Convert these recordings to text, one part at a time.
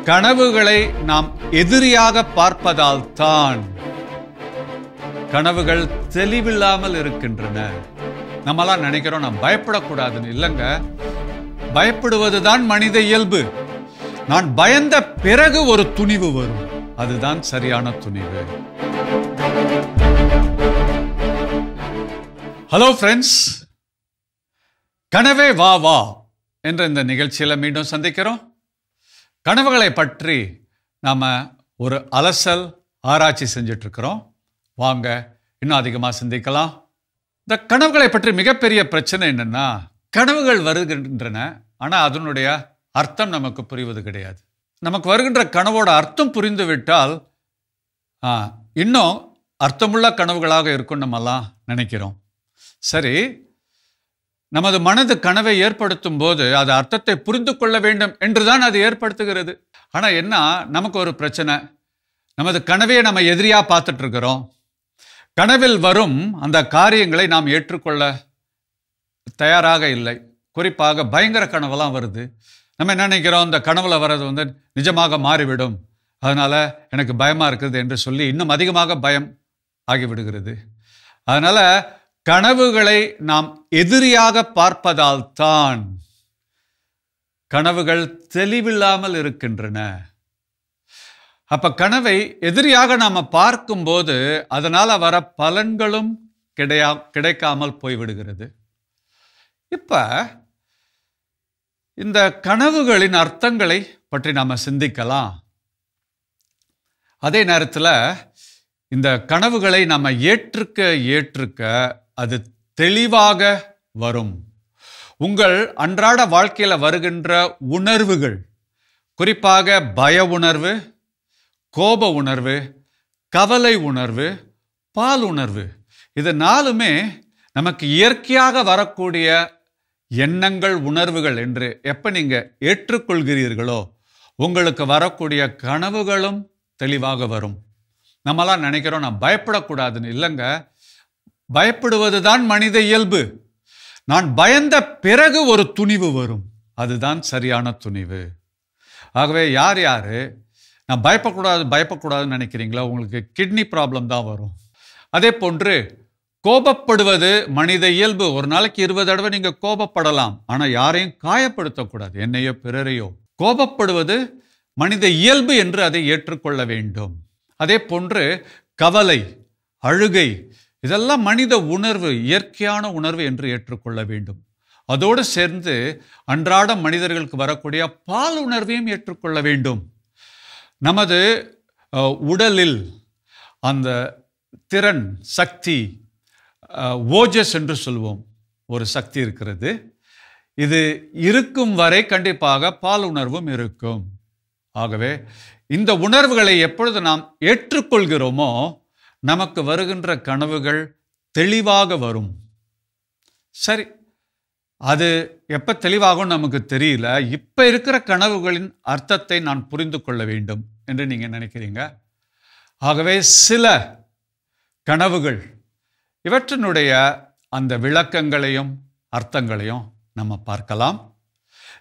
கனவுகளை நாம் எதிரியாக பார்ப்பதால் தான் கனவுகள் தெளிவில்லாமல் இருக்கின்றன. நம்மளாம் நினைக்கிறோம் நாம் பயப்படக்கூடாதுன்னு. இல்லைங்க, பயப்படுவதுதான் மனித இயல்பு. நான் பயந்த பிறகு ஒரு துணிவு வரும், அதுதான் சரியான துணிவு. ஹலோ ஃப்ரெண்ட்ஸ், கனவே வா வா என்ற இந்த நிகழ்ச்சியில மீண்டும் சந்திக்கிறோம். கனவுகளை பற்றி நாம ஒரு அலசல் ஆராய்ச்சி செஞ்சுட்டு இருக்கிறோம். வாங்க இன்னும் அதிகமாக சிந்திக்கலாம். இந்த கனவுகளை பற்றி மிகப்பெரிய பிரச்சனை என்னன்னா, கனவுகள் வருகின்றன, ஆனால் அதனுடைய அர்த்தம் நமக்கு புரிவது கிடையாது. நமக்கு வருகின்ற கனவோட அர்த்தம் புரிந்து விட்டால் இன்னும் அர்த்தமுள்ள கனவுகளாக இருக்கும் நம்மெல்லாம் நினைக்கிறோம். சரி, நமது மனது கனவை ஏற்படுத்தும் போது அது அர்த்தத்தை புரிந்து கொள்ள வேண்டும் என்றுதான் அது ஏற்படுத்துகிறது. ஆனால் என்ன, நமக்கு ஒரு பிரச்சனை, நமது கனவையை நம்ம எதிரியா பார்த்துட்டு இருக்கிறோம். கனவில் வரும் அந்த காரியங்களை நாம் ஏற்றுக்கொள்ள தயாராக இல்லை. குறிப்பாக பயங்கர கனவெல்லாம் வருது. நம்ம என்ன நினைக்கிறோம், இந்த கனவுல வர்றது நிஜமாக மாறிவிடும், அதனால எனக்கு பயமா இருக்குது என்று சொல்லி இன்னும் அதிகமாக பயம் ஆகிவிடுகிறது. அதனால கனவுகளை நாம் எதிரியாக பார்ப்பதால் தான் கனவுகள் தெளிவில்லாமல் இருக்கின்றன. அப்ப கனவை எதிரியாக நாம பார்க்கும்போது அதனால வர பலன்களும் கிடைக்காமல் போய்விடுகிறது. இப்ப இந்த கனவுகளின் அர்த்தங்களை பற்றி நாம சிந்திக்கலாம். அதே நேரத்தில் இந்த கனவுகளை நாம ஏற்றுக்க அது தெளிவாக வரும். உங்கள் அன்றாட வாழ்க்கையில வருகின்ற உணர்வுகள், குறிப்பாக பய உணர்வு, கோப உணர்வு, கவலை உணர்வு, பால் உணர்வு, இது நாலுமே நமக்கு இயற்கையாக வரக்கூடிய எண்ணங்கள், உணர்வுகள் என்று எப்ப நீங்க ஏற்றுக்கொள்கிறீர்களோ உங்களுக்கு வரக்கூடிய கனவுகளும் தெளிவாக வரும். நம்மளாம் நினைக்கிறோம் நான் பயப்படக்கூடாதுன்னு. இல்லைங்க, பயப்படுவதுதான் மனித இயல்பு. நான் பயந்த பிறகு ஒரு துணிவு வரும், அதுதான் சரியான துணிவு. ஆகவே யார் நான் பயப்படக்கூடாதுன்னு நினைக்கிறீங்களா, உங்களுக்கு கிட்னி ப்ராப்ளம் தான் வரும். அதே போன்று கோபப்படுவது மனித இயல்பு. ஒரு நாளைக்கு 20 தடவை நீங்க கோபப்படலாம், ஆனால் யாரையும் காயப்படுத்தக்கூடாது, என்னையோ பிறரையோ. கோபப்படுவது மனித இயல்பு என்று அதை ஏற்றுக்கொள்ள வேண்டும். அதே போன்று கவலை, அழுகை, இதெல்லாம் மனித உணர்வு, இயற்கையான உணர்வு என்று ஏற்றுக்கொள்ள வேண்டும். அதோடு சேர்ந்து அன்றாட மனிதர்களுக்கு வரக்கூடிய பால் உணர்வையும் ஏற்றுக்கொள்ள வேண்டும். நமது உடலில் அந்த திறன், சக்தி, ஓஜஸ் என்று சொல்வோம், ஒரு சக்தி இருக்கிறது. இது இருக்கும் வரை கண்டிப்பாக பால் உணர்வும் இருக்கும். ஆகவே இந்த உணர்வுகளை எப்பொழுது நாம் ஏற்றுக்கொள்கிறோமோ நமக்கு வருகின்ற கனவுகள் தெளிவாக வரும். சரி, அது எப்ப தெளிவாகும் நமக்கு தெரியல. இப்ப இருக்கிற கனவுகளின் அர்த்தத்தை நான் புரிந்து கொள்ள வேண்டும் என்று நீங்க நினைக்கிறீங்க. ஆகவே சில கனவுகள், இவற்றினுடைய அந்த விளக்கங்களையும் அர்த்தங்களையும் நம்ம பார்க்கலாம்.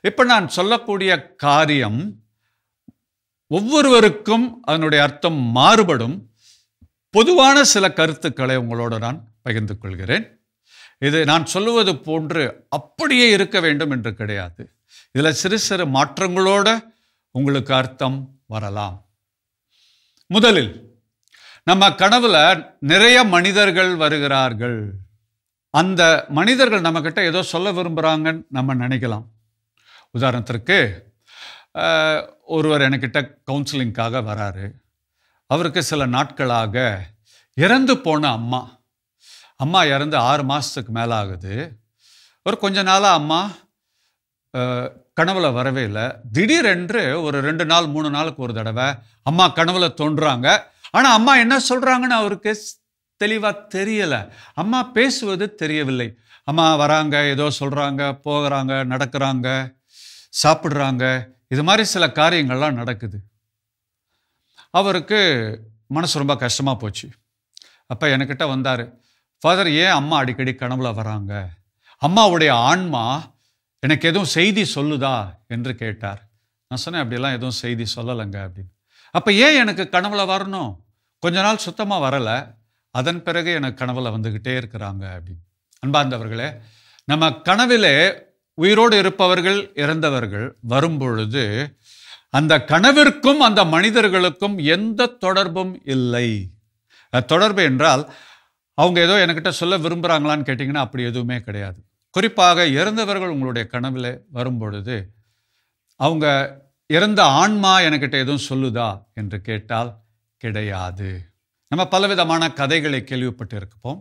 இப்ப நான் சொல்லக்கூடிய காரியம் ஒவ்வொருவருக்கும் அதனுடைய அர்த்தம் மாறுபடும். பொதுவான சில கருத்துக்களை உங்களோடு நான் பகிர்ந்து கொள்கிறேன். இது நான் சொல்லுவது போன்று அப்படியே இருக்க வேண்டும் என்று கிடையாது. இதில் சிறு சிறு மாற்றங்களோட உங்களுக்கு அர்த்தம் வரலாம். முதலில், நம்ம கனவுல நிறைய மனிதர்கள் வருகிறார்கள். அந்த மனிதர்கள் நம்ம கிட்ட ஏதோ சொல்ல விரும்புகிறாங்கன்னு நம்ம நினைக்கலாம். உதாரணத்திற்கு, ஒருவர் என்கிட்ட கவுன்சிலிங்காக வராரு. அவருக்கு சில நாட்களாக இறந்து போன அம்மா இறந்து 6 மாதத்துக்கு மேலே ஆகுது. ஒரு கொஞ்ச நாளாக அம்மா கனவுல வரவே இல்லை. திடீரென்று ஒரு 2 நாள் 3 நாளுக்கு ஒரு தடவை அம்மா கனவுல தோன்றுறாங்க. ஆனால் அம்மா என்ன சொல்கிறாங்கன்னு அவருக்கு தெளிவாக தெரியலை. அம்மா பேசுவது தெரியவில்லை. அம்மா வராங்க, ஏதோ சொல்கிறாங்க, போகிறாங்க, நடக்கிறாங்க, சாப்பிட்றாங்க, இது மாதிரி சில காரியங்கள்லாம் நடக்குது. அவருக்கு மனசு ரொம்ப கஷ்டமாக போச்சு. அப்போ என்கிட்ட வந்தார். ஃபாதர், ஏன் அம்மா அடிக்கடி கனவுல வராங்க? அம்மாவுடைய ஆன்மா எனக்கு எதுவும் செய்தி சொல்லுதா என்று கேட்டார். நான் சொன்னேன், அப்படியெல்லாம் எதுவும் செய்தி சொல்லலைங்க அப்படின்னு. அப்போ ஏன் எனக்கு கனவுல வரணும்? கொஞ்ச நாள் சுத்தமாக வரலை, அதன் பிறகு எனக்கு கனவுல வந்துக்கிட்டே இருக்கிறாங்க அப்படின்னு. அன்பார்ந்தவர்களே, நம்ம கனவிலே உயிரோடு இருப்பவர்கள் இறந்தவர்கள் வரும்பொழுது அந்த கனவிற்கும் அந்த மனிதர்களுக்கும் எந்த தொடர்பும் இல்லை. தொடர்பு என்றால் அவங்க ஏதோ என்கிட்ட சொல்ல விரும்புகிறாங்களான்னு கேட்டிங்கன்னா அப்படி எதுவுமே கிடையாது. குறிப்பாக இறந்தவர்கள் உங்களுடைய கனவில் வரும்பொழுது அவங்க இறந்த ஆன்மா என்கிட்ட எதுவும் சொல்லுதா என்று கேட்டால் கிடையாது. நம்ம பலவிதமான கதைகளை கேள்விப்பட்டு இருப்போம்.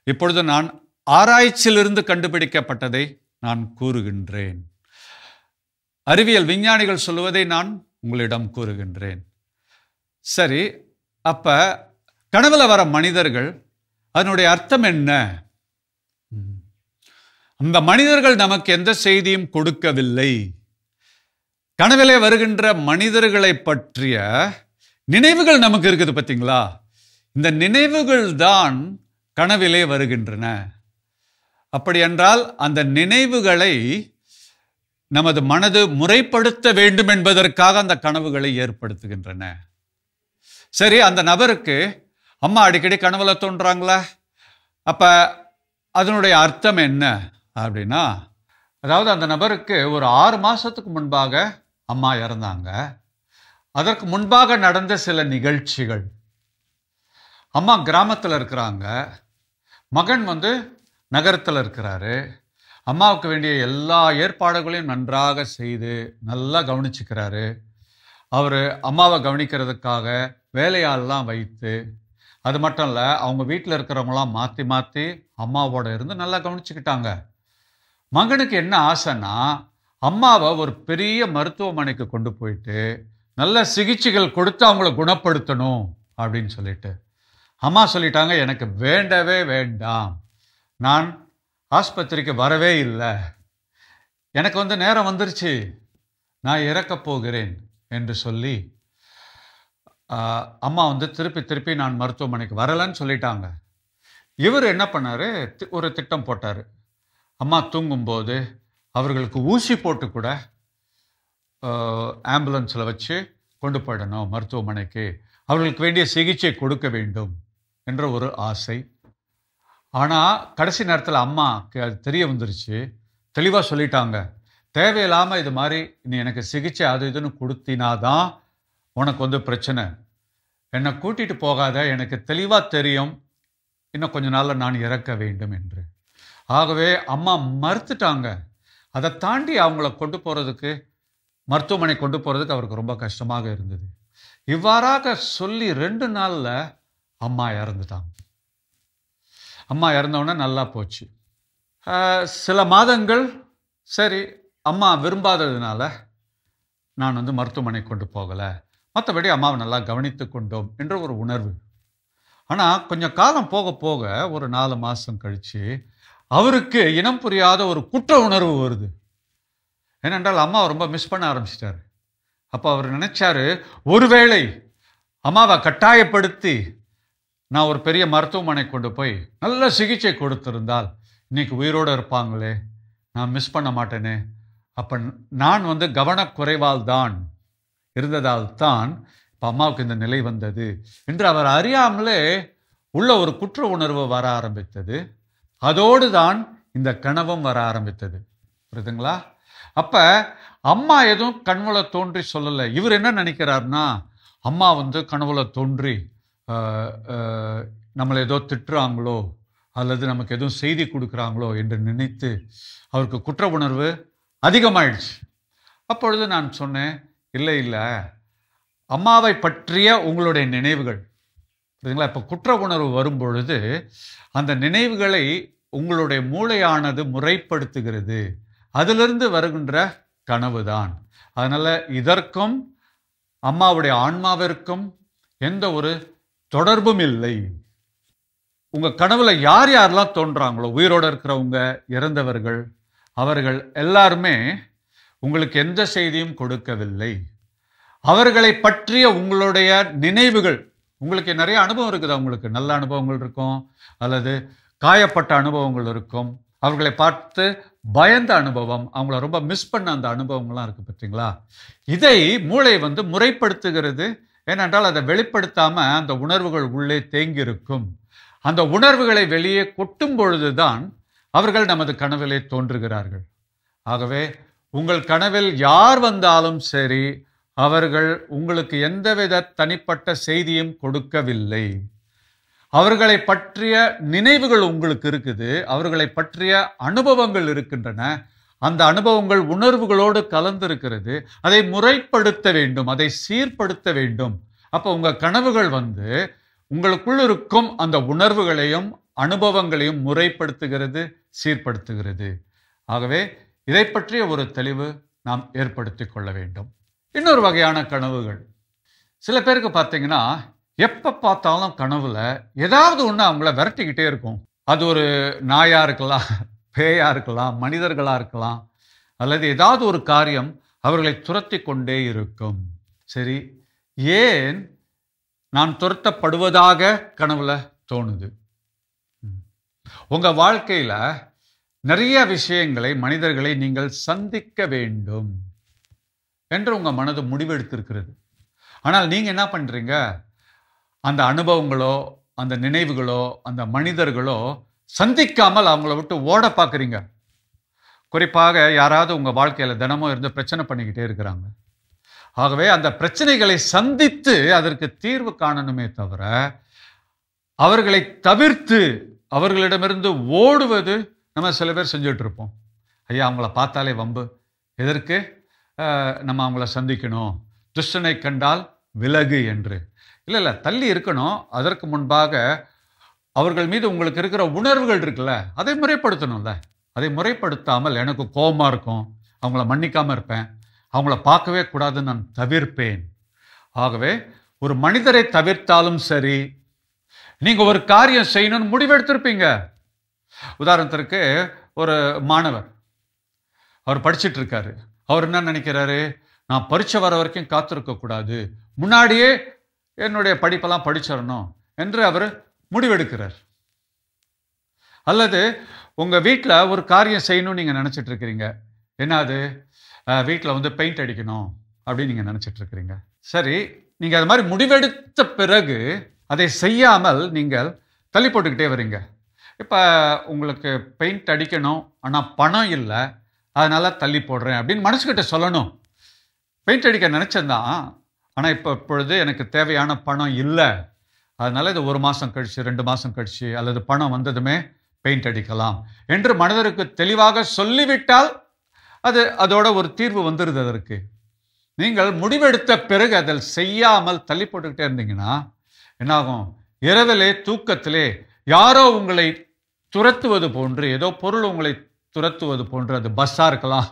இப்பொழுது நான் ஆராய்ச்சியிலிருந்து கண்டுபிடிக்கப்பட்டதை நான் கூறுகின்றேன். அறிவியல் விஞ்ஞானிகள் சொல்லுவதை நான் உங்களிடம் கூறுகின்றேன். சரி, அப்ப கனவுல வர மனிதர்கள் அதனுடைய அர்த்தம் என்ன? அந்த மனிதர்கள் நமக்கு எந்த செய்தியும் கொடுக்கவில்லை. கனவிலே வருகின்ற மனிதர்களை பற்றிய நினைவுகள் நமக்கு இருக்குது பார்த்தீங்களா? இந்த நினைவுகள் தான் கனவிலே வருகின்றன. அப்படி என்றால் அந்த நினைவுகளை நமது மனது முறைப்படுத்த வேண்டும் என்பதற்காக அந்த கனவுகளை ஏற்படுத்துகின்றன. சரி, அந்த நபருக்கு அம்மா அடிக்கடி கனவுல தோன்றாங்களா? அப்ப அதனுடைய அர்த்தம் என்ன அப்படின்னா, அதாவது அந்த நபருக்கு ஒரு 6 மாசத்துக்கு முன்பாக அம்மா இறந்தாங்க. அதற்கு முன்பாக நடந்த சில நிகழ்ச்சிகள். அம்மா கிராமத்தில் இருக்கிறாங்க, மகன் நகரத்தில் இருக்கிறாரு. அம்மாவுக்கு வேண்டிய எல்லா ஏற்பாடுகளையும் நன்றாக செய்து நல்லா கவனிச்சுக்கிறாரு. அவர் அம்மாவை கவனிக்கிறதுக்காக வேலையாளெல்லாம் வைத்து, அது மட்டும் இல்லை, அவங்க வீட்டில் இருக்கிறவங்களாம் மாற்றி மாற்றி அம்மாவோட இருந்து நல்லா கவனிச்சுக்கிட்டாங்க. மகனுக்கு என்ன ஆசைன்னா, அம்மாவை ஒரு பெரிய மருத்துவமனைக்கு கொண்டு போயிட்டு நல்ல சிகிச்சைகள் கொடுத்து அவங்கள குணப்படுத்தணும் அப்படின்னு சொல்லிட்டு. அம்மா சொல்லிட்டாங்க, எனக்கு வேண்டவே வேண்டாம், நான் ஆஸ்பத்திரிக்கு வரவே இல்லை, எனக்கு நேரம் வந்துருச்சு, நான் இறக்கப் போகிறேன் என்று சொல்லி அம்மா திருப்பி திருப்பி நான் மருத்துவமனைக்கு வரலைன்னு சொல்லிட்டாங்க. இவர் என்ன பண்ணாரு, ஒரு திட்டம் போட்டார். அம்மா தூங்கும்போது அவர்களுக்கு ஊசி போட்டு கூட ஆம்புலன்ஸில் வச்சு கொண்டு போயிடணும் மருத்துவமனைக்கு, அவர்களுக்கு வேண்டிய சிகிச்சை கொடுக்க வேண்டும் என்ற ஒரு ஆசை. ஆனால் கடைசி நேரத்தில் அம்மாவுக்கு அது தெரிய வந்துருச்சு. தெளிவாக சொல்லிட்டாங்க, தேவையில்லாமல் இது மாதிரி நீ எனக்கு சிகிச்சை அது இதுன்னு கொடுத்தினாதான் உனக்கு பிரச்சனை, என்னை கூட்டிகிட்டு போகாத, எனக்கு தெளிவாக தெரியும் இன்னும் கொஞ்ச நாளில் நான் இறக்க வேண்டும் என்று. ஆகவே அம்மா மறுத்துட்டாங்க. அதை தாண்டி அவங்கள கொண்டு போகிறதுக்கு, மருத்துவமனை கொண்டு போகிறதுக்கு அவருக்கு ரொம்ப கஷ்டமாக இருந்தது. இவ்வாறாக சொல்லி 2 நாளில் அம்மா இறந்துட்டாங்க. அம்மா இறந்தவுடனே நல்லா போச்சு. சில மாதங்கள் சரி, அம்மா விரும்பாததுனால நான் மருத்துவமனை கொண்டு போகலை, மற்றபடி அம்மாவை நல்லா கவனித்து கொண்டோம் என்ற ஒரு உணர்வு. ஆனால் கொஞ்சம் காலம் போக போக ஒரு 4 மாதம் கழித்து அவருக்கு இனம் புரியாத ஒரு குற்ற உணர்வு வருது. ஏனென்றால் அம்மாவை ரொம்ப மிஸ் பண்ண ஆரம்பிச்சிட்டாரு. அப்போ அவர் நினைச்சாரு, ஒருவேளை அம்மாவை கட்டாயப்படுத்தி நான் ஒரு பெரிய மருத்துவமனை கொண்டு போய் நல்ல சிகிச்சை கொடுத்திருந்தால் இன்னைக்கு உயிரோடு இருப்பாங்களே, நான் மிஸ் பண்ண மாட்டேனே. அப்போ நான் கவனக்குறைவால் தான் இருந்ததால் தான் இப்போ அம்மாவுக்கு இந்த நிலை வந்தது என்று அவர் அறியாமலே உள்ள ஒரு குற்ற உணர்வு வர ஆரம்பித்தது. அதோடு தான் இந்த கனவும் வர ஆரம்பித்தது. புரியுதுங்களா? அப்போ அம்மா எதுவும் கனவுல தோன்றி சொல்லலை. இவர் என்ன நினைக்கிறார்னா, அம்மா கனவுல தோன்றி நம்மளை ஏதோ திட்டுறாங்களோ அல்லது நமக்கு எதுவும் செய்தி கொடுக்குறாங்களோ என்று நினைத்து அவருக்கு குற்ற உணர்வு அதிகமாயிடுச்சு. அப்பொழுது நான் சொன்னேன், இல்லை இல்லை, அம்மாவை பற்றிய உங்களுடைய நினைவுகள் புரியுதுங்களா? இப்போ குற்ற உணர்வு வரும்பொழுது அந்த நினைவுகளை உங்களுடைய மூளையானது முறைப்படுத்துகிறது. அதிலிருந்து வருகின்ற கனவு தான். அதனால் இதற்கும் அம்மாவுடைய ஆன்மாவிற்கும் எந்த ஒரு தொடர்பும் இல்லை. உங்கள் கனவுல யார் யாரெல்லாம் தோன்றாங்களோ, உயிரோடு இருக்கிறவங்க, இறந்தவர்கள், அவர்கள் எல்லாருமே உங்களுக்கு எந்த செய்தியும் கொடுக்கவில்லை. அவர்களை பற்றிய உங்களுடைய நினைவுகள், உங்களுக்கு நிறைய அனுபவம் இருக்குது. அவங்களுக்கு நல்ல அனுபவங்கள் இருக்கும், அல்லது காயப்பட்ட அனுபவங்கள் இருக்கும், அவர்களை பார்த்து பயந்த அனுபவம், அவங்கள ரொம்ப மிஸ் பண்ண அந்த அனுபவங்கள்லாம் இருக்கு பார்த்தீங்களா? இதை மூளை முறைப்படுத்துகிறது. ஏனென்றால் அதை வெளிப்படுத்தாம அந்த உணர்வுகள் உள்ளே தேங்கி இருக்கும். அந்த உணர்வுகளை வெளியே கொட்டும் பொழுதுதான் அவர்கள் நமது கனவிலே தோன்றுகிறார்கள். ஆகவே உங்கள் கனவில் யார் வந்தாலும் சரி, அவர்கள் உங்களுக்கு எந்தவித தனிப்பட்ட செய்தியும் கொடுக்கவில்லை. அவர்களை பற்றிய நினைவுகள் உங்களுக்கு இருக்குது, அவர்களை பற்றிய அனுபவங்கள் இருக்கின்றன. அந்த அனுபவங்கள் உணர்வுகளோடு கலந்திருக்கிறது. அதை முறைப்படுத்த வேண்டும், அதை சீர்படுத்த வேண்டும். அப்போ உங்க கனவுகள் உங்களுக்குள் இருக்கும் அந்த உணர்வுகளையும் அனுபவங்களையும் முறைப்படுத்துகிறது, சீர்படுத்துகிறது. ஆகவே இதை பற்றிய ஒரு தெளிவு நாம் ஏற்படுத்திக் கொள்ள வேண்டும். இன்னொரு வகையான கனவுகள், சில பேருக்கு பார்த்தீங்கன்னா எப்ப பார்த்தாலும் கனவுல ஏதாவது ஒன்று அவங்கள விரட்டிக்கிட்டே இருக்கும். அது ஒரு நாயா இருக்கலாம், பேயா இருக்கலாம், மனிதர்களா இருக்கலாம், அல்லது ஏதாவது ஒரு காரியம் அவர்களை துரத்தி கொண்டே இருக்கும். சரி, ஏன் நான் துரத்தப்படுவதாக கனவுல தோணுது? உங்க வாழ்க்கையில நிறைய விஷயங்களை, மனிதர்களை நீங்கள் சந்திக்க வேண்டும் என்று உங்க மனது முடிவெடுத்திருக்கிறது. ஆனால் நீங்க என்ன பண்றீங்க? அந்த அனுபவங்களோ, அந்த நினைவுகளோ, அந்த மனிதர்களோ சந்திக்காமல் அவங்கள விட்டு ஓட பார்க்குறீங்க. குறிப்பாக யாராவது உங்க வாழ்க்கையில தினமும் இருந்து பிரச்சனை பண்ணிக்கிட்டே இருக்கிறாங்க. ஆகவே அந்த பிரச்சனைகளை சந்தித்து அதற்கு தீர்வு காணணுமே தவிர, அவர்களை தவிர்த்து அவர்களிடமிருந்து ஓடுவது நம்ம சில பேர் செஞ்சுட்டு இருப்போம். ஐயா, அவங்கள பார்த்தாலே வம்பு, எதற்கு நம்ம அவங்கள சந்திக்கணும், துஷ்டனை கண்டால் விலகு என்று. இல்லை, தள்ளி இருக்கணும். அதற்கு முன்பாக அவர்கள் மீது உங்களுக்கு இருக்கிற உணர்வுகள் இருக்குல்ல, அதை முறைப்படுத்தணும்ல. அதை முறைப்படுத்தாமல் எனக்கு கோபமாக இருக்கும், அவங்கள மன்னிக்காமல் இருப்பேன், அவங்கள பார்க்கவே கூடாதுன்னு நான் தவிர்ப்பேன். ஆகவே ஒரு மனிதரை தவிர்த்தாலும் சரி, நீங்கள் ஒரு காரியம் செய்யணும்னு முடிவெடுத்திருப்பீங்க. உதாரணத்திற்கு ஒரு மாணவர், அவர் படிச்சுட்டு இருக்காரு. அவர் என்ன நினைக்கிறாரு? நான் பரீட்சை வர வரைக்கும் காத்திருக்க கூடாது, முன்னாடியே என்னுடைய படிப்பெல்லாம் படிச்சிடணும் என்று அவர் முடிவெடுக்கிறார். அல்லது உங்கள் வீட்டில் ஒரு காரியம் செய்யணும்னு நீங்கள் நினச்சிட்டு இருக்கிறீங்க. என்னது? வீட்டில் பெயிண்ட் அடிக்கணும் அப்படின்னு நீங்கள் நினச்சிட்டு இருக்கிறீங்க. சரி, நீங்கள் அது மாதிரி முடிவெடுத்த பிறகு அதை செய்யாமல் நீங்கள் தள்ளி போட்டுக்கிட்டே வரீங்க. இப்போ உங்களுக்கு பெயிண்ட் அடிக்கணும், ஆனால் பணம் இல்லை, அதனால் தள்ளி போடுறேன் அப்படின்னு மனசுக்கிட்ட சொல்லணும். பெயிண்ட் அடிக்க நினச்சேன்தான், ஆனால் இப்பொழுது எனக்கு தேவையான பணம் இல்லை, அதனால் இது 1 மாதம் கழிச்சு, 2 மாதம் கழிச்சு, அல்லது பணம் வந்ததுமே பெயிண்ட் அடிக்கலாம் என்று மனதிற்கு தெளிவாக சொல்லிவிட்டால் அதோட ஒரு தீர்வு வந்துடுது. அதற்கு நீங்கள் முடிவெடுத்த பிறகு அதில் செய்யாமல் தள்ளி போட்டுக்கிட்டே இருந்தீங்கன்னா என்னாகும்? இரவிலே தூக்கத்திலே யாரோ உங்களை துரத்துவது போன்று, ஏதோ பொருள் உங்களை துரத்துவது போன்று, அது பஸ்ஸாக இருக்கலாம்.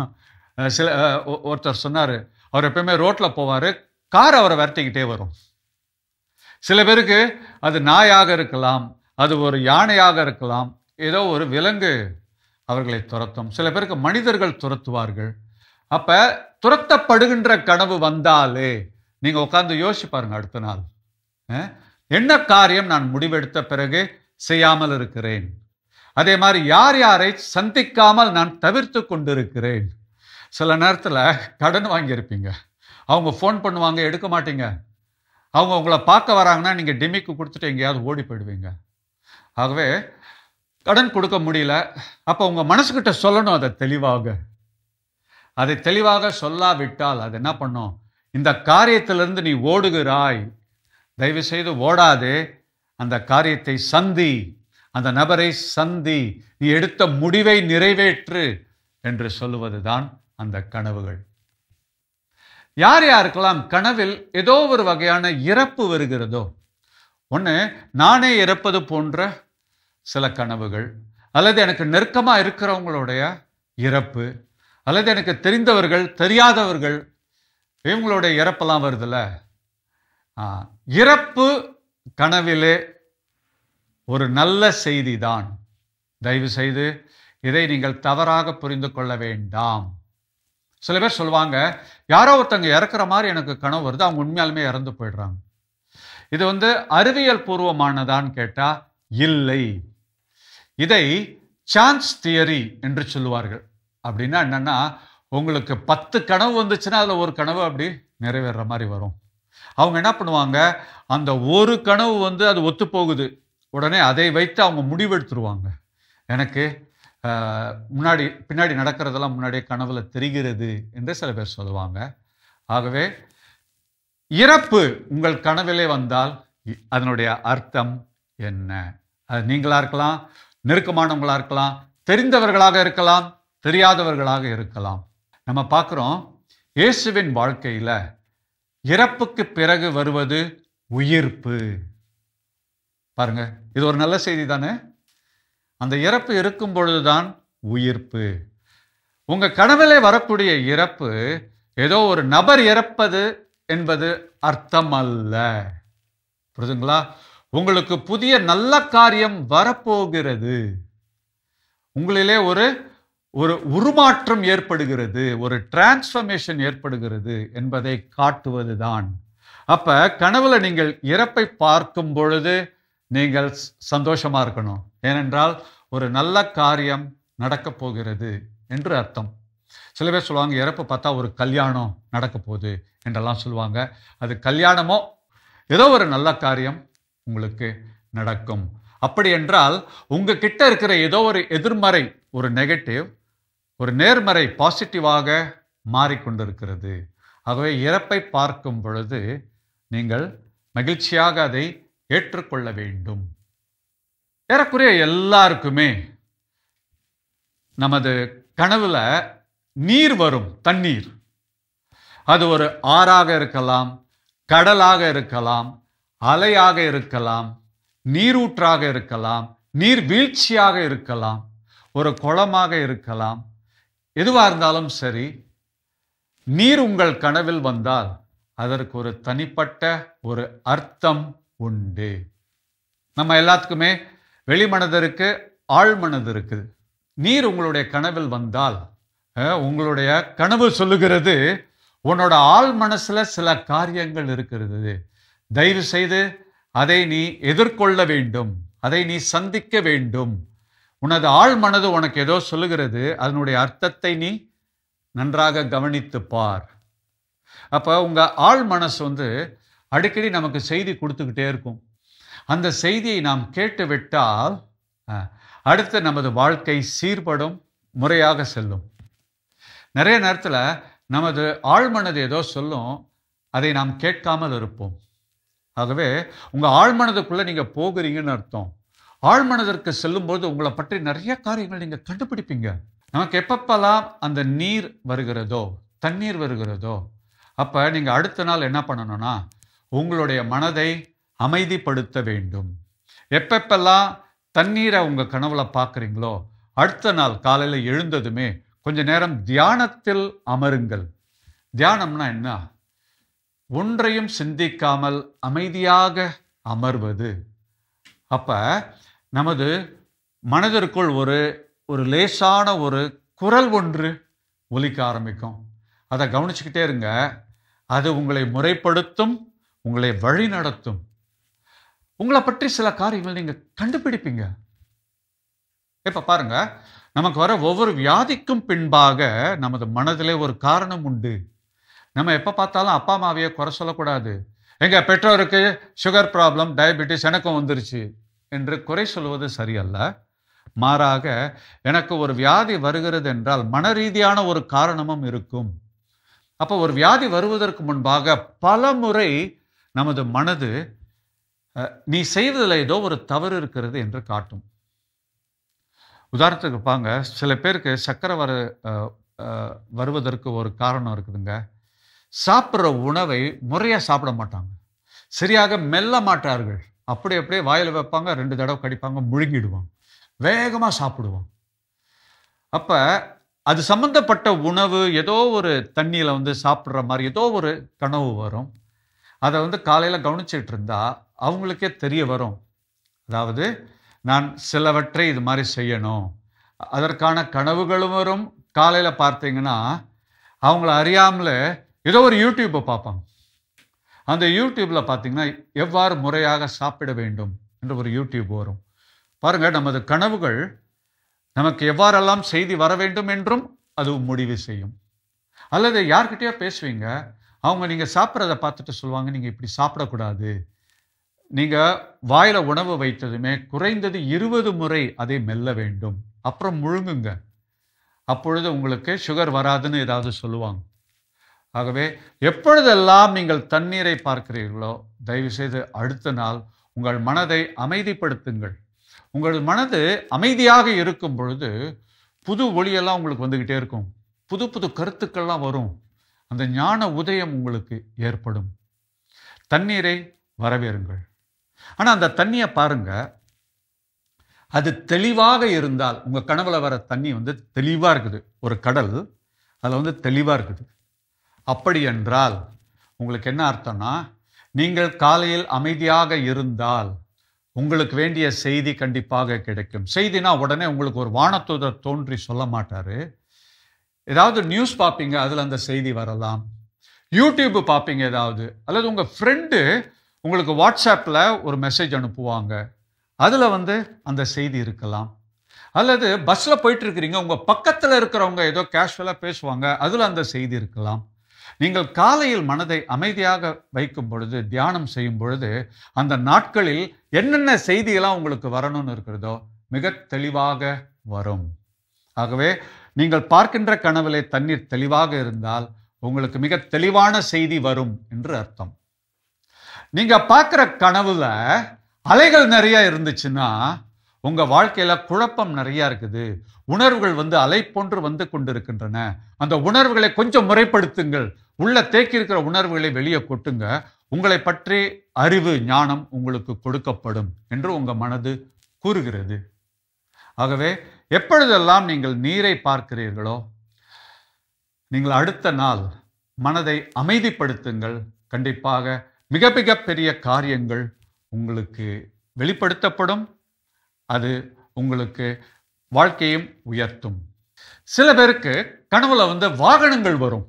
ஒருத்தர் சொன்னார், அவர் எப்பயுமே ரோட்டில் போவார், கார் அவரை விரட்டிக்கிட்டே வரும். சில பேருக்கு அது நாயாக இருக்கலாம், அது ஒரு யானையாக இருக்கலாம், ஏதோ ஒரு விலங்கு அவர்களை துரத்தும். சில பேருக்கு மனிதர்கள் துரத்துவார்கள். அப்ப துரத்தப்படுகின்ற கனவு வந்தாலே நீங்க உட்கார்ந்து யோசிச்சு பாருங்க, அடுத்த நாள் என்ன காரியம் நான் முடிவெடுத்த பிறகு செய்யாமல் இருக்கிறேன். அதே மாதிரி யார் யாரை சந்திக்காமல் நான் தவிர்த்து கொண்டிருக்கிறேன். சில நேரத்தில் கடன் வாங்கியிருப்பீங்க, அவங்க ஃபோன் பண்ணுவாங்க, எடுக்க மாட்டீங்க. அவங்க உங்களை பார்க்க வராங்கன்னா நீங்கள் டிமிக்கு கொடுத்துட்டு எங்கேயாவது ஓடி போயிடுவீங்க. ஆகவே கடன் கொடுக்க முடியல. அப்போ உங்கள் மனசுக்கிட்ட சொல்லணும் அதை தெளிவாக. அதை தெளிவாக சொல்லாவிட்டால் அது என்ன பண்ணும்? இந்த காரியத்திலிருந்து நீ ஓடுகிறாய், தயவு செய்து ஓடாதே, அந்த காரியத்தை சந்தி, அந்த நபரை சந்தி, நீ எடுத்த முடிவை நிறைவேற்று என்று சொல்லுவதுதான் அந்த கனவுகள். யார் யாருக்கெல்லாம் கனவில் ஏதோ ஒரு வகையான இறப்பு வருகிறதோ, ஒன்று நானே இறப்பது போன்ற சில கனவுகள், அல்லது எனக்கு நெருக்கமாக இருக்கிறவங்களுடைய இறப்பு, அல்லது எனக்கு தெரிந்தவர்கள் தெரியாதவர்கள் இவங்களுடைய இறப்பெல்லாம் வருதுல்ல. இறப்பு கனவிலே ஒரு நல்ல செய்தி தான். தயவு செய்து இதை நீங்கள் தவறாக புரிந்து கொள்ள வேண்டாம். சில பேர் சொல்லுவாங்க, யாரோ ஒருத்தங்க இறக்குற மாதிரி எனக்கு கனவு வருது, அவங்க உண்மையாலுமே இறந்து போயிடுறாங்க. இது அறிவியல் பூர்வமானதான்னு கேட்டா இல்லை. இதை சான்ஸ் தியரி என்று சொல்லுவார்கள். அப்படின்னா என்னன்னா, உங்களுக்கு 10 கனவு வந்துச்சுன்னா அதில் ஒரு கனவு அப்படி நிறைவேற மாதிரி வரும். அவங்க என்ன பண்ணுவாங்க, அந்த ஒரு கனவு அது ஒத்து போகுது, உடனே அதை வைத்து அவங்க முடிவெடுத்துருவாங்க. எனக்கு முன்னாடி பின்னாடி நடக்கிறதெல்லாம் முன்னாடியே கனவுல தெரிகிறது என்று சில பேர் சொல்லுவாங்க. ஆகவே இறப்பு உங்கள் கனவிலே வந்தால் அதனுடைய அர்த்தம் என்ன? அது நீங்களா இருக்கலாம், நெருக்கமானவங்களா இருக்கலாம், தெரிந்தவர்களாக இருக்கலாம், தெரியாதவர்களாக இருக்கலாம். நம்ம பார்க்குறோம், இயேசுவின் வாழ்க்கையில இறப்புக்கு பிறகு வருவது உயிர்ப்பு. பாருங்க, இது ஒரு நல்ல செய்தி தானே? அந்த இறப்பு இருக்கும் பொழுதுதான் உயிர்ப்பு. உங்க கனவிலே வரக்கூடிய இறப்பு ஏதோ ஒரு நபர் இறப்பது என்பது அர்த்தம் அல்ல. புரியுதுங்களா? உங்களுக்கு புதிய நல்ல காரியம் வரப்போகிறது. உங்களிலே ஒரு உருமாற்றம் ஏற்படுகிறது, ஒரு டிரான்ஸ்ஃபர்மேஷன் ஏற்படுகிறது என்பதை காட்டுவதுதான். அப்ப கனவுல நீங்கள் இறப்பை பார்க்கும் பொழுது நீங்கள் சந்தோஷமா இருக்கணும். ஏனென்றால் ஒரு நல்ல காரியம் நடக்க போகிறது என்று அர்த்தம். சில பேர் சொல்லுவாங்க, இறப்பு பார்த்தா ஒரு கல்யாணம் நடக்க போகுது என்றெல்லாம் சொல்லுவாங்க. அது கல்யாணமோ ஏதோ ஒரு நல்ல காரியம் உங்களுக்கு நடக்கும். அப்படி என்றால் உங்ககிட்ட இருக்கிற ஏதோ ஒரு எதிர்மறை, ஒரு நெகட்டிவ், ஒரு நேர்மறை பாசிட்டிவாக மாறிக்கொண்டிருக்கிறது. ஆகவே இறப்பை பார்க்கும் பொழுது நீங்கள் மகிழ்ச்சியாக அதை ஏற்றுக்கொள்ள வேண்டும். ஏறக்குறைய எல்லாருக்குமே நமது கனவுல நீர் வரும், தண்ணீர். அது ஒரு ஆறாக இருக்கலாம், கடலாக இருக்கலாம், அலையாக இருக்கலாம், நீரூற்றாக இருக்கலாம், நீர் வீழ்ச்சியாக இருக்கலாம், ஒரு குளமாக இருக்கலாம். எதுவாக இருந்தாலும் சரி, நீர் உங்கள் கனவில் வந்தால் அதற்கு ஒரு தனிப்பட்ட ஒரு அர்த்தம் உண்டு. நம்ம எல்லாத்துக்குமே வெளிமனது இருக்கு, ஆழ்மனது இருக்குது. நீர் உங்களுடைய கனவில் வந்தால் உங்களுடைய கனவு சொல்லுகிறது, உன்னோட ஆழ் மனசுல சில காரியங்கள் இருக்கிறது, தயவு செய்து அதை நீ எதிர்கொள்ள வேண்டும், அதை நீ சந்திக்க வேண்டும். உனது ஆழ் மனது உனக்கு ஏதோ சொல்லுகிறது, அதனுடைய அர்த்தத்தை நீ நன்றாக கவனித்து பார். அப்ப உங்க ஆழ் மனசு அடிக்கடி நமக்கு செய்தி கொடுத்துக்கிட்டே இருக்கும். அந்த செய்தியை நாம் கேட்டு விட்டால் அடுத்து நமது வாழ்க்கை சீர்படும், முறையாக செல்லும். நிறைய நேரத்தில் நமது ஆழ்மனது ஏதோ சொல்லும், அதை நாம் கேட்காமல் இருப்போம். ஆகவே உங்க ஆழ்மனதுக்குள்ள நீங்க போகிறீங்கன்னு அர்த்தம். ஆழ்மனதிற்கு செல்லும்போது உங்களை பற்றி நிறைய காரியங்கள் நீங்க கண்டுபிடிப்பீங்க. நமக்கு எப்பப்பெல்லாம் அந்த நீர் வருகிறதோ, தண்ணீர் வருகிறதோ, அப்ப நீங்க அடுத்த நாள் என்ன பண்ணணும்னா உங்களுடைய மனதை அமைதிப்படுத்த வேண்டும். எப்பப்பெல்லாம் தண்ணீரை உங்க கனவுல பார்க்குறீங்களோ, அடுத்த நாள் காலையில் எழுந்ததுமே கொஞ்ச நேரம் தியானத்தில் அமருங்கள். தியானம்னா என்ன? ஒன்றையும் சிந்திக்காமல் அமைதியாக அமர்வது. அப்ப நமது மனதிற்குள் ஒரு லேசான ஒரு குரல் ஒன்று ஒலிக்க ஆரம்பிக்கும். அதை கவனிச்சுக்கிட்டே இருங்க. அது உங்களை முறைப்படுத்தும், உங்களை வழி நடத்தும். உங்களை பற்றி சில காரியங்கள் நீங்க கண்டுபிடிப்பீங்க. இப்ப பாருங்க, நமக்கு வர ஒவ்வொரு வியாதிக்கும் பின்பாக நமது மனதிலே ஒரு காரணம் உண்டு. நம்ம எப்ப பார்த்தாலும் அப்பா அம்மாவையே குறை சொல்லக்கூடாது. எங்க பெற்றோருக்கு சுகர் ப்ராப்ளம், டயபெட்டிஸ் எனக்கும் வந்துருச்சு என்று குறை சொல்வது சரியல்ல. மாறாக எனக்கு ஒரு வியாதி வருகிறது என்றால் மன ரீதியான ஒரு காரணமும் இருக்கும். அப்போ ஒரு வியாதி வருவதற்கு முன்பாக பல முறை நமது மனது நீ செய்வதில் ஏதோ ஒரு தவறு இருக்கிறது என்று காட்டும். உதாரணத்துக்கு பாங்க, சில பேருக்கு சர்க்கரை வருவதற்கு ஒரு காரணம் இருக்குதுங்க. சாப்பிட்ற உணவை முறையாக சாப்பிட மாட்டாங்க, சரியாக மெல்ல மாட்டார்கள். அப்படியே வாயில் வைப்பாங்க, 2 தடவை கடிப்பாங்க, முழுங்கிடுவாங்க, வேகமாக சாப்பிடுவாங்க. அப்போ அது சம்பந்தப்பட்ட உணவு ஏதோ ஒரு தண்ணியில் சாப்பிட்ற மாதிரி ஏதோ ஒரு கனவு வரும். அதை காலையில் கவனிச்சிட்டு இருந்தா அவங்களுக்கே தெரிய வரும். அதாவது நான் சிலவற்றை இது மாதிரி செய்யணும், அதற்கான கனவுகளும் வரும். காலையில் பார்த்தீங்கன்னா அவங்கள அறியாமல ஏதோ ஒரு யூடியூப்பை பார்ப்பாங்க. அந்த யூடியூப்பில் பார்த்தீங்கன்னா எவ்வாறு முறையாக சாப்பிட வேண்டும் என்று ஒரு யூடியூப் வரும். பாருங்கள், நமது கனவுகள் நமக்கு எவ்வாறெல்லாம் செய்தி வர வேண்டும் என்றும் அது முடிவு செய்யும். அல்லது யார்கிட்டயோ பேசுவீங்க, அவங்க நீங்கள் சாப்பிட்றத பார்த்துட்டு சொல்லுவாங்க, நீங்கள் இப்படி சாப்பிடக்கூடாது, நீங்கள் வாயில உணவு வைத்ததுமே குறைந்தது 20 முறை அதை மெல்ல வேண்டும், அப்புறம் முழுங்குங்க, அப்பொழுது உங்களுக்கு சுகர் வராதுன்னு ஏதாவது சொல்லுவாங்க. ஆகவே எப்பொழுதெல்லாம் நீங்கள் தண்ணீரை பார்க்கிறீர்களோ தயவுசெய்து அடுத்த நாள் உங்கள் மனதை அமைதிப்படுத்துங்கள். உங்கள் மனது அமைதியாக இருக்கும் பொழுது புது ஒளியெல்லாம் உங்களுக்கு வந்துக்கிட்டே இருக்கும், புது புது கருத்துக்கள்லாம் வரும், அந்த ஞான உதயம் உங்களுக்கு ஏற்படும். தண்ணீரை வரவேறுங்கள். ஆனால் அந்த தண்ணியை பாருங்க, அது தெளிவாக இருந்தால், உங்கள் கனவுல வர தண்ணி தெளிவாக இருக்குது, ஒரு கடல் அதில் தெளிவாக இருக்குது, அப்படி என்றால் உங்களுக்கு என்ன அர்த்தம்னா, நீங்கள் காலையில் அமைதியாக இருந்தால் உங்களுக்கு வேண்டிய செய்தி கண்டிப்பாக கிடைக்கும். செய்தினா உடனே உங்களுக்கு ஒரு வானதூதர் தோன்றி சொல்ல மாட்டாரு. ஏதாவது நியூஸ் பார்ப்பீங்க, அதில் அந்த செய்தி வரலாம். யூடியூப் பார்ப்பீங்க ஏதாவது, அல்லது உங்கள் ஃப்ரெண்டு உங்களுக்கு வாட்ஸ்அப்பில் ஒரு மெசேஜ் அனுப்புவாங்க, அதில் அந்த செய்தி இருக்கலாம். அல்லது பஸ்ஸில் போயிட்டு இருக்கிறீங்க, உங்கள் பக்கத்தில் இருக்கிறவங்க ஏதோ கேஷுவலாக பேசுவாங்க, அதில் அந்த செய்தி இருக்கலாம். நீங்கள் காலையில் மனதை அமைதியாக வைக்கும் பொழுது, தியானம் செய்யும் பொழுது, அந்த நாட்களில் என்னென்ன செய்தியெல்லாம் உங்களுக்கு வரணும்னு இருக்கிறதோ மிக தெளிவாக வரும். ஆகவே நீங்கள் பார்க்கின்ற கனவிலே தண்ணீர் தெளிவாக இருந்தால் உங்களுக்கு மிக தெளிவான செய்தி வரும் என்று அர்த்தம். நீங்க பார்க்கிற கனவுல அலைகள் நிறைய இருந்துச்சுன்னா உங்க வாழ்க்கையில குழப்பம் நிறைய இருக்குது, உணர்வுகள் அலை போன்று கொண்டிருக்கின்றன. அந்த உணர்வுகளை கொஞ்சம் முறைப்படுத்துங்கள், உள்ள தேக்கி இருக்கிற உணர்வுகளை வெளியே கொட்டுங்க, உங்களை பற்றி அறிவு ஞானம் உங்களுக்கு கொடுக்கப்படும் என்று உங்க மனது கூறுகிறது. ஆகவே எப்பொழுதெல்லாம் நீங்கள் நீரை பார்க்கிறீர்களோ நீங்கள் அடுத்த நாள் மனதை அமைதிப்படுத்துங்கள், கண்டிப்பாக மிக மிக பெரிய காரியங்கள் உங்களுக்கு வெளிப்படுத்தப்படும், அது உங்களுக்கு வாழ்க்கையும் உயர்த்தும். சில பேருக்கு கனவுல வாகனங்கள் வரும்,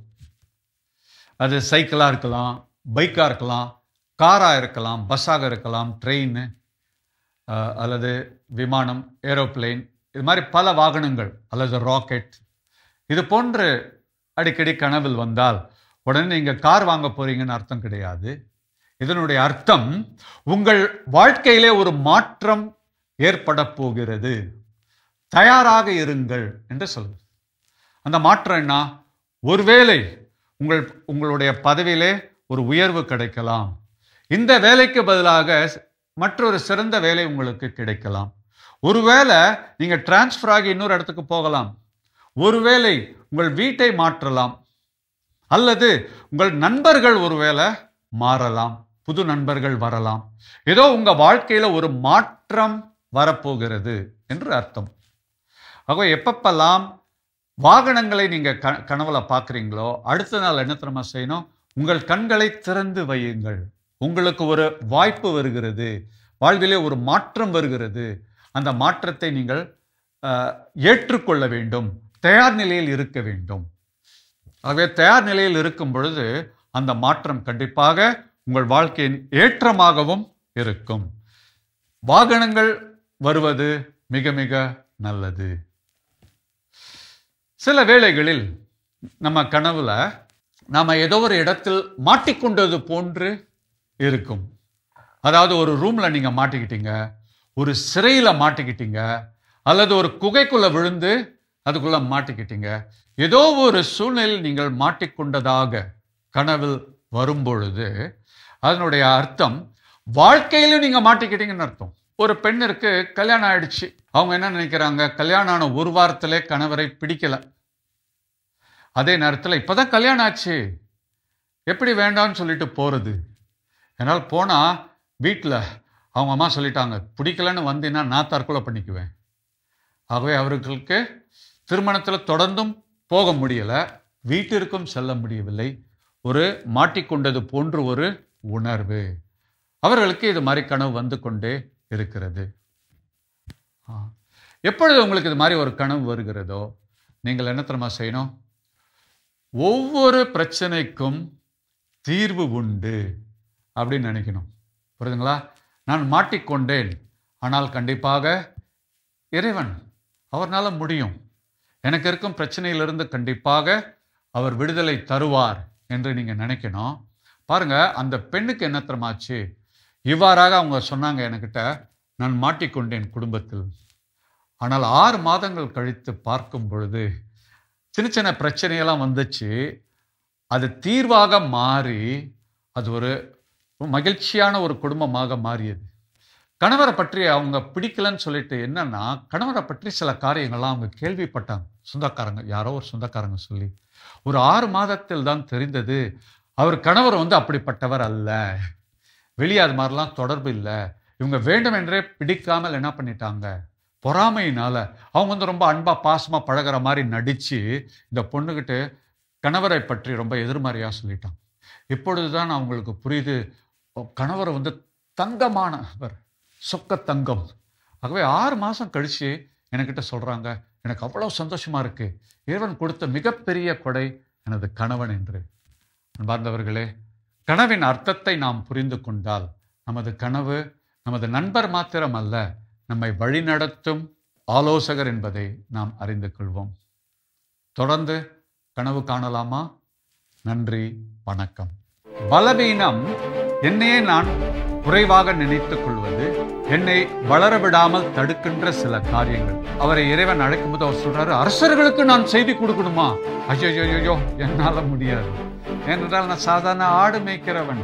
அது சைக்கிளாக இருக்கலாம், பைக்காக இருக்கலாம், காராக இருக்கலாம், பஸ்ஸாக இருக்கலாம், ட்ரெயின் அல்லது விமானம், ஏரோப்ளேன், இது மாதிரி பல வாகனங்கள், அல்லது ராக்கெட், இது போன்று அடிக்கடி கனவில் வந்தால் உடனே நீங்கள் கார் வாங்க போறீங்கன்னு அர்த்தம் கிடையாது. இதனுடைய அர்த்தம் உங்கள் வாழ்க்கையிலே ஒரு மாற்றம் ஏற்பட போகிறது, தயாராக இருங்கள் என்று சொல்லுது. அந்த மாற்றம் என்ன? ஒருவேளை உங்களுடைய பதவியிலே ஒரு உயர்வு கிடைக்கலாம், இந்த வேலைக்கு பதிலாக மற்றொரு சிறந்த வேலை உங்களுக்கு கிடைக்கலாம், ஒருவேளை நீங்க டிரான்ஸ்ஃபர் ஆகி இன்னொரு இடத்துக்கு போகலாம், ஒருவேளை உங்கள் வீட்டை மாற்றலாம், அல்லது உங்கள் நண்பர்கள் ஒருவேளை மாறலாம், புது நண்பர்கள் வரலாம், ஏதோ உங்க வாழ்க்கையில ஒரு மாற்றம் வரப்போகிறது என்று அர்த்தம். ஆகவே எப்பப்பெல்லாம் வாகனங்களை நீங்க கனவுல பார்க்குறீங்களோ அடுத்த நாள் என்ன தெரியுமா செய்யணும்? உங்கள் கண்களை திறந்து வையுங்கள். உங்களுக்கு ஒரு வாய்ப்பு வருகிறது, வாழ்விலே ஒரு மாற்றம் வருகிறது, அந்த மாற்றத்தை நீங்கள் ஏற்றுக்கொள்ள வேண்டும், தயார் நிலையில் இருக்க வேண்டும். ஆகவே தயார் நிலையில் இருக்கும் பொழுது அந்த மாற்றம் கண்டிப்பாக உங்கள் வாழ்க்கையின் ஏற்றமாகவும் இருக்கும். வாகனங்கள் வருவது மிக மிக நல்லது. சில வேளைகளில் நம்ம கனவுல நாம ஏதோ ஒரு இடத்தில் மாட்டிக்கொண்டது போன்று இருக்கும். அதாவது ஒரு ரூம்ல நீங்க மாட்டிக்கிட்டீங்க, ஒரு சிறையில மாட்டிக்கிட்டீங்க, அல்லது ஒரு குகைக்குள்ள விழுந்து அதுக்குள்ள மாட்டிக்கிட்டீங்க, ஏதோ ஒரு சூழ்நிலையில் நீங்கள் மாட்டிக்கொண்டதாக கனவில் வரும்பொழுது அதனுடைய அர்த்தம் வாழ்க்கையிலும் நீங்க மாட்டிக்கிட்டீங்கன்னு அர்த்தம். ஒரு பெண்ணிற்கு கல்யாணம் ஆயிடுச்சு, அவங்க என்ன நினைக்கிறாங்க? கல்யாணம் ஆன ஒரு வாரத்திலே கணவரை பிடிக்கல, அதே நேரத்தில் இப்பதான் கல்யாணம் ஆச்சு, எப்படி வேண்டாம்னு சொல்லிட்டு போறது. என்னால் போனா வீட்டில் அவங்க அம்மா சொல்லிட்டாங்க, பிடிக்கலன்னு வந்தீங்கன்னா நான் தற்கொலை பண்ணிக்குவேன். ஆகவே அவர்களுக்கு திருமணத்தில் தொடர்ந்தும் போக முடியலை, வீட்டிற்கும் செல்ல முடியவில்லை, ஒரு மாட்டிக்கொண்டது போன்று ஒரு உணர்வு. அவர்களுக்கு இது மாதிரி கனவு வந்து கொண்டே இருக்கிறது. எப்பொழுது உங்களுக்கு இது மாதிரி ஒரு கனவு வருகிறதோ நீங்கள் என்ன தெரியுமா செய்யணும்? ஒவ்வொரு பிரச்சனைக்கும் தீர்வு உண்டு அப்படின்னு நினைக்கணும். புரியுதுங்களா? நான் மாட்டிக்கொண்டேன், ஆனால் கண்டிப்பாக இறைவன் அவர்னால முடியும், எனக்கு இருக்கும் பிரச்சனையிலிருந்து கண்டிப்பாக அவர் விடுதலை தருவார் என்று நீங்க நினைக்கணும். பாருங்க, அந்த பெண்ணுக்கு என்ன தெரியுமாச்சு? இவ்வாறாக அவங்க சொன்னாங்க என்கிட்ட, நான் மாட்டிக்கொண்டேன் குடும்பத்தில். ஆனால் 6 மாதங்கள் கழித்து பார்க்கும் பொழுது சின்ன சின்ன பிரச்சனையெல்லாம் வந்துச்சு. அது தீர்வாக மாறி அது ஒரு மகிழ்ச்சியான ஒரு குடும்பமாக மாறியது. கணவரை பற்றி அவங்க பிடிக்கலன்னு சொல்லிட்டு என்னன்னா, கணவரை பற்றி சில காரியங்கள்லாம் அவங்க கேள்விப்பட்டாங்க. சொந்தக்காரங்க, யாரோ ஒரு சொந்தக்காரங்க சொல்லி. ஒரு 6 மாதத்தில் தான் தெரிந்தது, அவர் கணவர் அப்படிப்பட்டவர் அல்ல. வெளியே அது மாதிரிலாம் தொடர்பு இல்லை. இவங்க வேண்டுமென்றே பிடிக்காமல் என்ன பண்ணிட்டாங்க, பொறாமையினால அவங்க ரொம்ப அன்பா பாசமா பழகிற மாதிரி நடிச்சு இந்த பொண்ணுகிட்ட கணவரை பற்றி ரொம்ப எதிர்மறையா சொல்லிட்டாங்க. இப்பொழுதுதான் அவங்களுக்கு புரியுது, கணவர் தங்கமானவர், சொக்க தங்கம். ஆகவே 6 மாதம் கழிச்சு என்கிட்ட சொல்றாங்க, எனக்கு அவ்வளோ சந்தோஷமா இருக்கு, இறைவன் கொடுத்த மிகப்பெரிய கொடை எனது கணவன் என்று. அன்பார்ந்தவர்களே, கனவின் அர்த்தத்தை நாம் புரிந்து கொண்டால் நமது கனவு நமது நண்பர் மாத்திரம் அல்ல, நம்மை வழிநடத்தும் ஆலோசகர் என்பதை நாம் அறிந்து கொள்வோம். தொடர்ந்து கனவு காணலாமா? நன்றி, வணக்கம். பலவீனம் என்னையே நான் குறைவாக நினைத்துக் கொள்வது, என்னை வளரவிடாமல் தடுக்கின்ற சில காரியங்கள். அவரை இறைவன் அழைக்கும் போது அவர் சொல்றாரு, அரசர்களுக்கு நான் செய்தி கொடுக்கணுமா? ஐயோ, என்னால முடியாது. ஏனென்றால் நான் சாதாரண ஆடு மேய்க்கிறவன்.